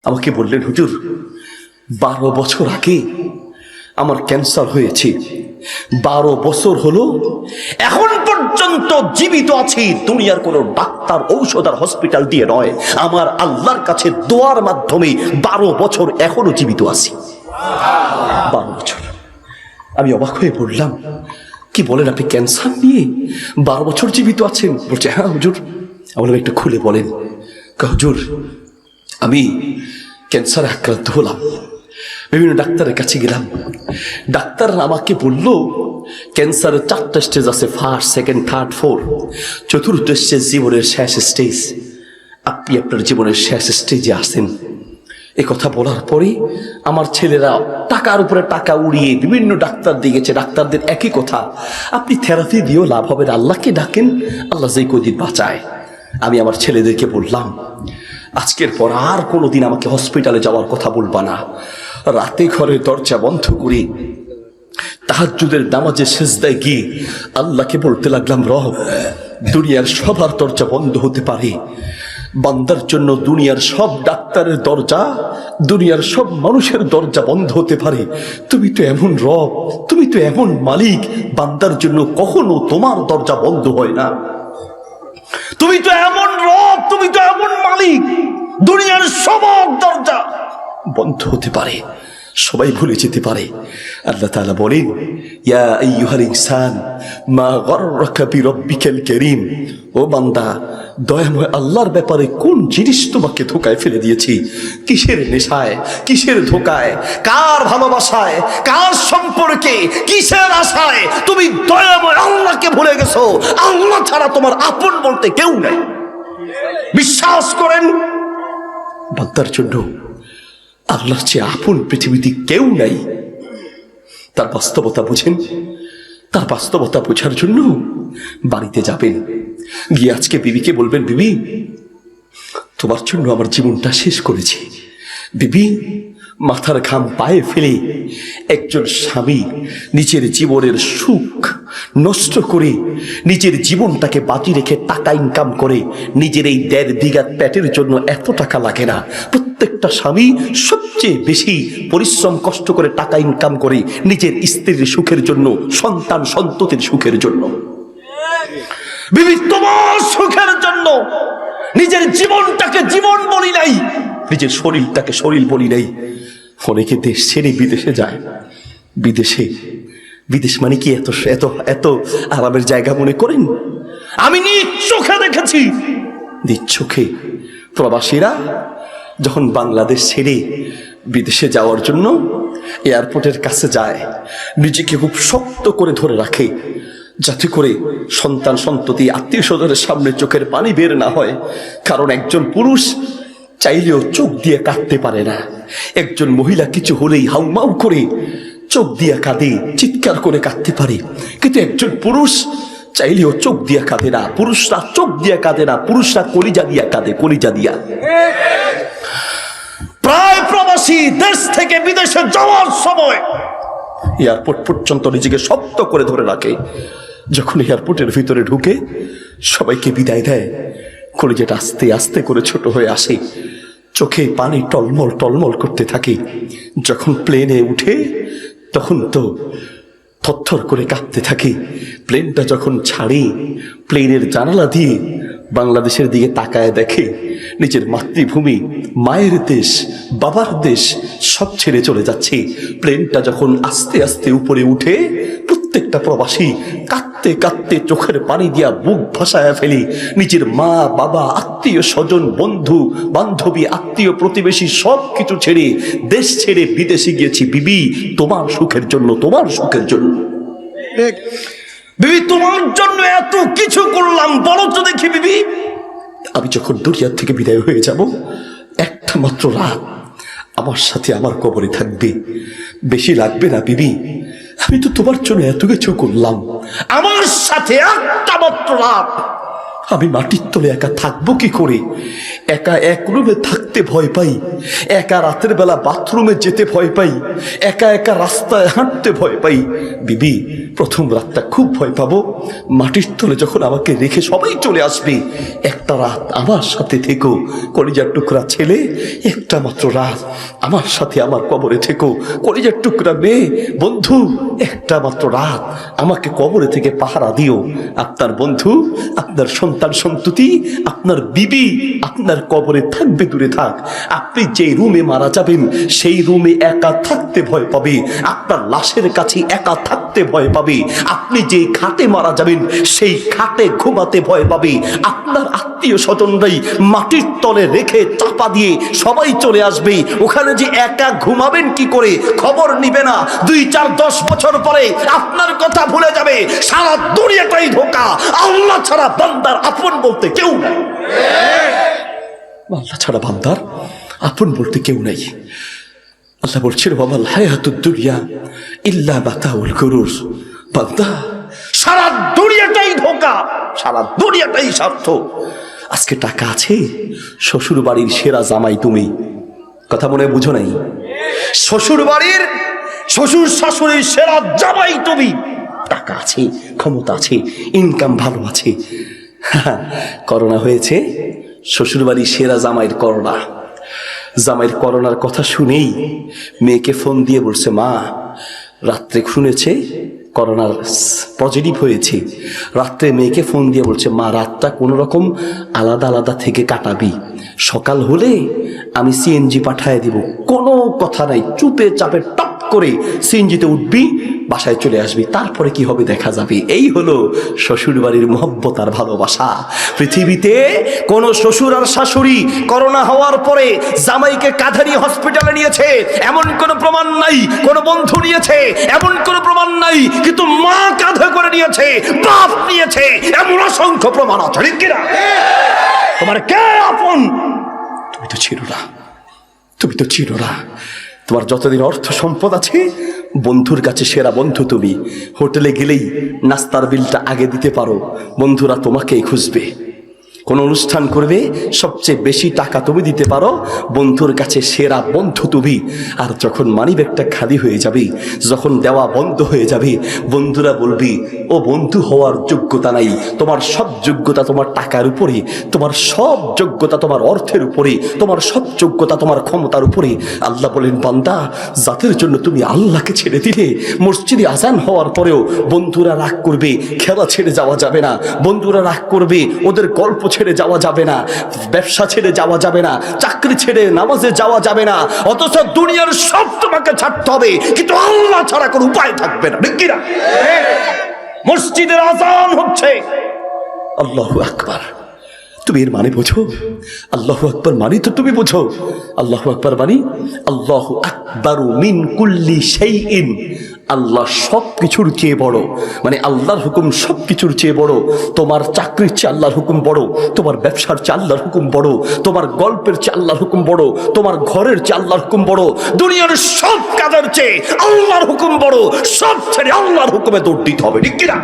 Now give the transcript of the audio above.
আমাকে বললেন, হুজুর 12 বছর আগে আমার ক্যান্সার হয়েছে, 12 বছর হলো এখন পর্যন্ত জীবিত আছি। দুনিয়ার কোনো ডাক্তার, ঔষধ আর হসপিটাল দিয়ে নয়, আমার আল্লাহর কাছে দোয়ার মাধ্যমে 12 বছর এখনো জীবিত আছি। 12 বছর। আমি অবাক হয়ে পড়লাম, কি বলেন আপনি ক্যান্সার নিয়ে 12 বছর জীবিত আছেন? বলছে, হ্যাঁ হুজুর। বললাম, একটু খুলে বলেন। হুজুর, আমি ক্যান্সার আক্রান্ত হলাম, বিভিন্ন ডাক্তারের কাছে গেলাম, ডাক্তার আমাকে বলল ক্যান্সারের 4টা স্টেজ আছে, ফার্স্ট, সেকেন্ড, থার্ড, ফোর্থ। চতুর্থ স্টেজ জীবনের শেষ স্টেজ। আপনি আপনার জীবনের শেষ স্টেজে আসেন। এ কথা বলার পরে আমার ছেলেরা টাকার উপরে টাকা উড়িয়ে বিভিন্ন ডাক্তার দিয়ে গেছে। ডাক্তারদের একই কথা, আপনি থেরাপি দিয়েও লাভ হবে না, আল্লাহকে ডাকেন, আল্লাহ যেই কদিন বাঁচায়। আমি আমার ছেলেদেরকে বললাম, আজকের পর আর কোনোদিন আমাকে হসপিটালে যাওয়ার কথা বলবা না। রাতে ঘরের দরজা বন্ধ করে তাহাজ্জুদের নামাজে সিজদায় গিয়ে আল্লাহকে বলতে লাগলাম, রব, দুনিয়ার সবার দরজা বন্ধ হতে পারে, বান্দার জন্য দুনিয়ার সব ডাক্তারের দরজা, দুনিয়ার সব মানুষের দরজা বন্ধ হতে পারে, তুমি তো এমন রব, তুমি তো এমন মালিক, বান্দার জন্য কখনো তোমার দরজা বন্ধ হয় না। তুমি তো এমন রব, তুমি তো এমন মালিক, দুনিয়ার সব দরজা বন্ধ হতে পারে, সবাই ভুলে যেতে পারে। আল্লাহ তাআলা বলেন, ইয়া আইয়ুহাল ইনসান মা গররাকা বিরাব্বিকাল কারীম। ও বান্দা, দয়াময় আল্লাহর ব্যাপারে কোন জিনিস তোমাকে ধোকায় ফেলে দিয়েছি? কিসের নেশায়, কিসের ধোকায়, কার ভালোবাসায়, কার সম্পর্কে, কিসের আশায় তুমি দয়াময় আল্লাহকে ভুলে গেছো? আল্লাহ ছাড়া তোমার আপন বলতে কেউ নাই। বিশ্বাস করেন, বান্দার জন্য আল্লাহর চেয়ে আপন পৃথিবীতে কেউ নাই। তার বাস্তবতা বুঝেন। তার বাস্তবতা বোঝার জন্য বাড়িতে যাবেন, গিয়ে আজকে বিবিকে বলবেন, বিবি, তোমার জন্য আমার জীবনটা শেষ করেছি। বিবি, মাথার ঘাম পায়ে ফেলে একজন স্বামী নিজের জীবনের সুখ নষ্ট করে, নিজের জীবনটাকে বাজি রেখে টাকা ইনকাম করে, নিজের এই 1.5 বিঘা পেটের জন্য এত টাকা লাগে না। প্রত্যেকটা স্বামী সবচেয়ে বেশি পরিশ্রম কষ্ট করে টাকা ইনকাম করে নিজের স্ত্রীর সুখের জন্য, সন্তান সন্ততির সুখের জন্য। বিবি, তোমার সুখের জন্য নিজের জীবনটাকে জীবন বলি নাই, নিজের শরীরটাকে শরীর বলি নাই। অনেকে দেশ ছেড়ে বিদেশে যায়। বিদেশ মানে কি এত এত এত আরামের জায়গা মনে করেন? আমি নিজ চোখে দেখেছি, নিজ চোখে প্রবাসীরা যখন বাংলাদেশ ছেড়ে বিদেশে যাওয়ার জন্য এয়ারপোর্টের কাছে যায়, নিজেকে খুব শক্ত করে ধরে রাখে, যাতে করে সন্তান সন্ততি আত্মীয় স্বজনের সামনে চোখের পানি বের না হয়। কারণ একজন পুরুষ চাইলেও চোখ দিয়ে কাঁদতে পারে না, একজন মহিলা কিছু হলেই হাউমাউ করে চোখ দিয়ে কাঁদে, চিৎকার করে কাঁদতে পারে, কিন্তু একজন পুরুষ চাইলেও চোখ দিয়ে কাঁদে না। পুরুষরা চোখ দিয়ে কাঁদে না, পুরুষরা কলিজা দিয়া কাঁদে, কলিজা দিয়া। প্রায় প্রবাসী দেশ থেকে বিদেশে যাওয়ার সময় এয়ারপোর্ট পর্যন্ত নিজেকে শক্ত করে ধরে রাখে। যখন এয়ারপোর্টের ভিতরে ঢুকে সবাইকে বিদায় দেয়, কলিজাটা আস্তে আস্তে করে ছোট হয়ে আসে, চোখে পানি টলমল টলমল করতে থাকে। যখন প্লেনে উঠে তখন তো থরথর করে কাঁপতে থাকে। প্লেনটা যখন ছাড়ে, প্লেনের জানালা দিয়ে বাংলাদেশের দিকে তাকায় দেখে নিজের মাতৃভূমি, মায়ের দেশ, বাবার দেশ সব ছেড়ে চলে যাচ্ছে। প্লেনটা যখন আস্তে আস্তে উপরে উঠে, প্রত্যেকটা প্রবাসী কাঁদতে কাঁদতে চোখের পানি দিয়া বুক ভাসায় ফেলে। নিজের মা, বাবা, আত্মীয় স্বজন, বন্ধু বান্ধবী, আত্মীয় প্রতিবেশী সব কিছু ছেড়ে, দেশ ছেড়ে বিদেশে গিয়েছি বিবি, তোমার সুখের জন্য, তোমার সুখের জন্য। বিবি, তোমার জন্য এত কিছু করলাম, বলো তো দেখি বিবি, আমি যখন দুনিয়া থেকে বিদায় হয়ে যাব, একটা মাত্র রাত আমার সাথে আমার কবরে থাকবে, বেশি লাগবে না বিবি। আমি তো তোমার জন্য এত কিছু করলাম, আমার সাথে একটা মাত্র রাত আমি মাটির তলে একা থাকবো কি করে? একা এক রুমে থাকতে ভয় পাই, একা রাতের বেলা বাথরুমে যেতে ভয় পাই, একা একা রাস্তায় হাঁটতে ভয় পাই। বিবি, প্রথম রাতটা খুব ভয় পাবো। মাটির তলে যখন আমাকে রেখে সবাই চলে আসবে, একটা রাত আমার সাথে থেকো। কলিজার টুকরা ছেলে, একটা মাত্র রাত আমার সাথে আমার কবরে থেকো। কলিজার টুকরা মেয়ে, বন্ধু, একটা মাত্র রাত আমাকে কবরে থেকে পাহারা দিও। আপনার বন্ধু, আপনার সন্তান সন্ততি, আপনার বিবি আপনার কবরে থাকবে, দূরে থাক। আপনি যে রুমে মারা যাবেন সেই রুমে একা থাকতে ভয় পাবে, আপনার লাশের কাছে একা থাকতে ভয় পাবে। আপনি যে খাটে মারা যাবেন সেই খাটে ঘুমাতে ভয় পাবে। আপনার আত্মীয় স্বজনরাই মাটির তলে রেখে চাপা দিয়ে সবাই চলে আসবে, ওখানে যে একা ঘুমাবেন কি করে খবর নিবে না। 2-4-10 বছর পরে আপনার কথা ভুলে যাবে। সারা দুনিয়াটাই ধোঁকা, আল্লাহ ছাড়া বান্দার আপন বলতে কেউ নাই। আল্লাহ ছাড়া বান্দার আপন বলতে কেউ নাই। আল্লাহ বলছেন, ওয়ামাল হায়াতুদ দুনিয়া ইল্লা মাতাউল গুরুর। বান্দা, সারা দুনিয়াটাই ধোঁকা, সারা দুনিয়াটাই স্বার্থ। আজকে টাকা আছে, শ্বশুর বাড়ির সেরা জামাই তুমি। কথা মনে বুঝো নাই? শ্বশুর বাড়ির শ্বশুর শাশুড়ির সেরা জামাই তুমি। টাকা আছে, ক্ষমতা আছে, ইনকাম ভালো আছে। করোনা হয়েছে, শ্বশুর বাড়ির সেরা জামাইয়ের করোনা। জামাইয়ের করোনার কথা শুনেই মেয়েকে ফোন দিয়ে বলছে, মা রাত্রে শুনেছে করোনার পজিটিভ হয়েছে। রাত্রে মেয়েকে ফোন দিয়ে বলছে, মা রাতটা কোনো রকম আলাদা আলাদা থেকে কাটাবি, সকাল হলে আমি সিএনজি পাঠায় দিব। কোনো কথা নাই, চুপে চাপে টপ করে সিএনজিতে উঠবি, বাসায় চলে আসবি, তারপরে কি হবে দেখা যাবে। এই হলো শ্বশুর বাড়ির মহব্বত আর ভালোবাসা। পৃথিবীতে কোন শ্বশুর আর শাশুড়ি করোনা হওয়ার পরে জামাইকে কাঁধে নিয়ে হসপিটালে নিয়েছে এমন কোন প্রমাণ নাই, কোন বন্ধু নিয়েছে এমন কোন প্রমাণ নাই, কিন্তু মা কাঁধে করে নিয়েছে, বাপ নিয়েছে, এমন অসংখ্য প্রমাণ আছে। ঠিক কিনা? তোমার কে আপন? তুমি তো ছিল না, তুমি তো ছিল না। তোমার যতদিন অর্থ সম্পদ আছে, বন্ধুর কাছে সেরা বন্ধু তুমি। হোটেলে গেলেই নাস্তার বিলটা আগে দিতে পারো, বন্ধুরা তোমাকেই খুঁজবে। কোন অনুষ্ঠান করবে, সবচেয়ে বেশি টাকা তুমি দিতে পারো, বন্ধুর কাছে সেরা বন্ধু তুমি। আর যখন মানিব্যাগটা খালি হয়ে যাবে, যখন দেওয়া বন্ধ হয়ে যাবে, বন্ধুরা বলবি ও বন্ধু হওয়ার যোগ্যতা নাই। তোমার সব যোগ্যতা তোমার টাকার উপরে, তোমার সব যোগ্যতা তোমার অর্থের উপরে, তোমার সব যোগ্যতা তোমার ক্ষমতার উপরে। আল্লাহ বলেন, বান্দা, যাদের জন্য তুমি আল্লাহকে ছেড়ে দিলে, মসজিদে আজান হওয়ার পরেও বন্ধুরা রাগ করবে, খেলা ছেড়ে যাওয়া যাবে না, বন্ধুরা রাগ করবে, ওদের গল্প ছেড়ে যাওয়া যাবে না, ব্যবসা ছেড়ে যাওয়া যাবে না, চাকরি ছেড়ে নামাজে যাওয়া যাবে না। অথচ দুনিয়ার সব তোমাকে ছাড়তে হবে, কিন্তু আল্লাহ ছাড়া কোনো উপায় থাকবে না। ঠিক কিনা? মসজিদের আজান হচ্ছে, আল্লাহু আকবার। তুমি এর মানে বোঝো? আল্লাহু আকবার মানে তো তুমি বোঝো। আল্লাহু আকবার মানে আল্লাহু আকবারু মিন কুল্লি শাইইন। আল্লাহ সব কিছুর চেয়ে বড়, মানে আল্লাহর হুকুম সব কিছুর চেয়ে বড়। তোমার চাকরির চেয়ে আল্লাহর হুকুম বড়, তোমার ব্যবসার চেয়ে আল্লাহর হুকুম বড়, তোমার গল্পের চেয়ে আল্লাহর হুকুম বড়, তোমার ঘরের চেয়ে আল্লাহর হুকুম বড়। দুনিয়ার সব কাজের চেয়ে আল্লাহর হুকুম বড়। সব ছেড়ে আল্লাহর হুকুমে দৌড় দিতে হবে। ঠিক কিনা?